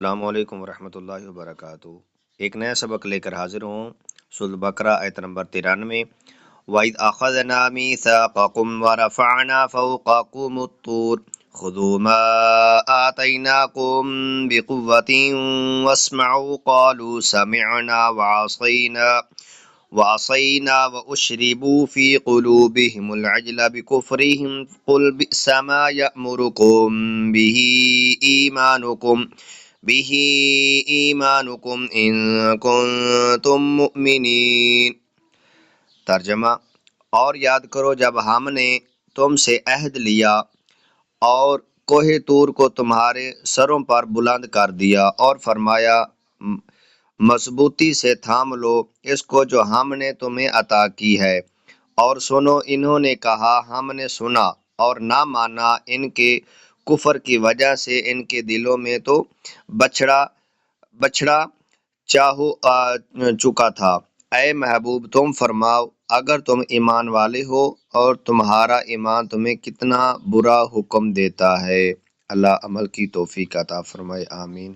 السلام علیکم ورحمۃ اللہ وبرکاتہ۔ ایک نیا سبق لے کر حاضر ہوں۔ سورۃ البقرہ آیت نمبر 93۔ وَإِذْ أَخَذْنَا مِيثَاقَكُمْ وَرَفَعْنَا فَوْقَكُمُ الطُّورَ خُذُوا مَا آتَيْنَاكُمْ بِقُوَّةٍ وَاسْمَعُوا قَالُوا سَمِعْنَا وَعَصَيْنَا وَأُشْرِبُوا فِي قُلُوبِهِمُ الْعِجْلَ بِكُفْرِهِمْ قُلْ بِئْسَ مَا يَأْمُرُكُم بِهِ ایمانکم ان کنتم مؤمنین۔ ترجمہ: اور یاد کرو جب ہم نے تم سے عہد لیا اور کوہ طور کو تمہارے سروں پر بلند کر دیا اور فرمایا مضبوطی سے تھام لو اس کو جو ہم نے تمہیں عطا کی ہے، اور سنو انہوں نے کہا ہم نے سنا اور نہ مانا، ان کے کفر کی وجہ سے ان کے دلوں میں تو بچھڑا چاہو آ چکا تھا۔ اے محبوب تم فرماؤ اگر تم ایمان والے ہو اور تمہارا ایمان تمہیں کتنا برا حکم دیتا ہے۔ اللہ عمل کی توفیق عطا فرمائے، آمین۔